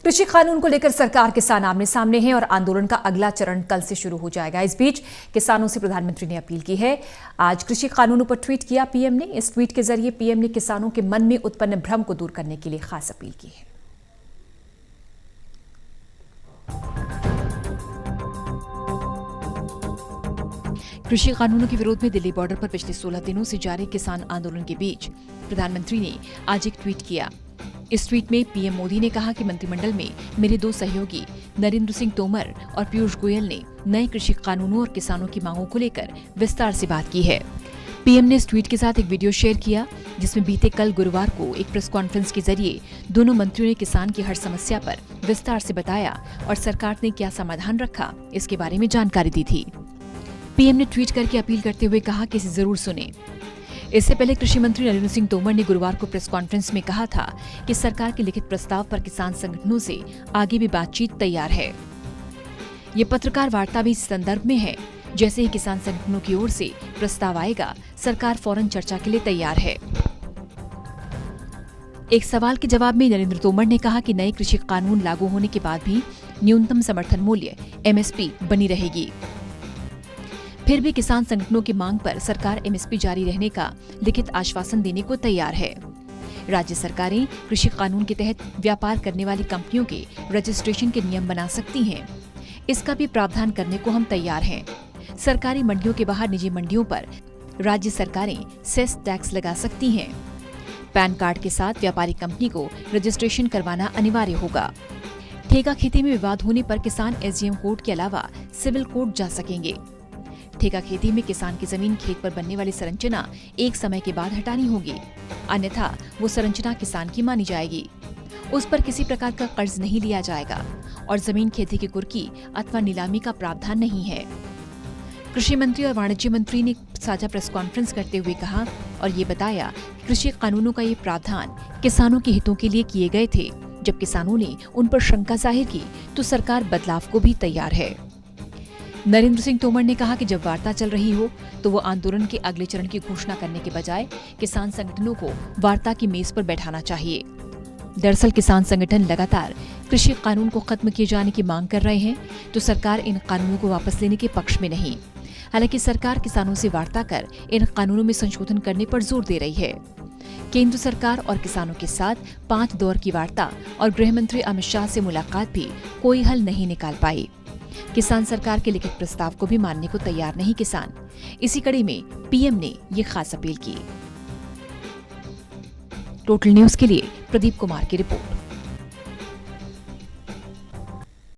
कृषि कानून को लेकर सरकार किसान आमने सामने हैं और आंदोलन का अगला चरण कल से शुरू हो जाएगा। इस बीच किसानों से प्रधानमंत्री ने अपील की है। आज कृषि कानूनों पर ट्वीट किया पीएम ने। इस ट्वीट के जरिए पीएम ने किसानों के मन में उत्पन्न भ्रम को दूर करने के लिए खास अपील की है। कृषि कानूनों के विरोध में दिल्ली बॉर्डर पर पिछले 16 दिनों से जारी किसान आंदोलन के बीच प्रधानमंत्री ने आज एक ट्वीट किया। इस ट्वीट में पीएम मोदी ने कहा कि मंत्रिमंडल में मेरे दो सहयोगी नरेंद्र सिंह तोमर और पीयूष गोयल ने नए कृषि कानूनों और किसानों की मांगों को लेकर विस्तार से बात की है। पीएम ने इस ट्वीट के साथ एक वीडियो शेयर किया जिसमें बीते कल गुरुवार को एक प्रेस कॉन्फ्रेंस के जरिए दोनों मंत्रियों ने किसान की हर समस्या पर विस्तार से बताया और सरकार ने क्या समाधान रखा इसके बारे में जानकारी दी थी। पीएम ने ट्वीट करके अपील करते हुए कहा कि इसे जरूर सुने। इससे पहले कृषि मंत्री नरेंद्र सिंह तोमर ने गुरुवार को प्रेस कॉन्फ्रेंस में कहा था कि सरकार के लिखित प्रस्ताव पर किसान संगठनों से आगे भी बातचीत तैयार है। ये पत्रकार वार्ता भी इस संदर्भ में है, जैसे ही किसान संगठनों की ओर से प्रस्ताव आएगा सरकार फौरन चर्चा के लिए तैयार है। एक सवाल के जवाब में नरेंद्र तोमर ने कहा कि नए कृषि कानून लागू होने के बाद भी न्यूनतम समर्थन मूल्य एमएसपी बनी रहेगी। फिर भी किसान संगठनों की मांग पर सरकार एमएसपी जारी रहने का लिखित आश्वासन देने को तैयार है। राज्य सरकारें कृषि कानून के तहत व्यापार करने वाली कंपनियों के रजिस्ट्रेशन के नियम बना सकती हैं। इसका भी प्रावधान करने को हम तैयार हैं। सरकारी मंडियों के बाहर निजी मंडियों पर राज्य सरकारें सेस टैक्स लगा सकती हैं। पैन कार्ड के साथ व्यापारी कंपनी को रजिस्ट्रेशन करवाना अनिवार्य होगा। ठेका खेती में विवाद होने पर किसान एसडीएम कोर्ट के अलावा सिविल कोर्ट जा सकेंगे। ठेका खेती में किसान की जमीन खेत पर बनने वाली संरचना एक समय के बाद हटानी होगी, अन्यथा वो संरचना किसान की मानी जाएगी। उस पर किसी प्रकार का कर्ज नहीं लिया जाएगा और जमीन खेती की कुर्की अथवा नीलामी का प्रावधान नहीं है। कृषि मंत्री और वाणिज्य मंत्री ने साझा प्रेस कॉन्फ्रेंस करते हुए कहा और ये बताया कि कृषि कानूनों का ये प्रावधान किसानों के हितों के लिए किए गए थे। जब किसानों ने उन पर शंका जाहिर की तो सरकार बदलाव को भी तैयार है। नरेंद्र सिंह तोमर ने कहा कि जब वार्ता चल रही हो तो वो आंदोलन के अगले चरण की घोषणा करने के बजाय किसान संगठनों को वार्ता की मेज पर बैठाना चाहिए। दरअसल किसान संगठन लगातार कृषि कानून को खत्म किए जाने की मांग कर रहे हैं, तो सरकार इन कानूनों को वापस लेने के पक्ष में नहीं। हालांकि सरकार किसानों से वार्ता कर इन कानूनों में संशोधन करने पर जोर दे रही है। केंद्र सरकार और किसानों के साथ 5 दौर की वार्ता और गृह मंत्री अमित शाह से मुलाकात भी कोई हल नहीं निकाल पाई। किसान सरकार के लिखित प्रस्ताव को भी मानने को तैयार नहीं किसान। इसी कड़ी में पीएम ने ये खास अपील की। टोटल न्यूज के लिए प्रदीप कुमार की रिपोर्ट।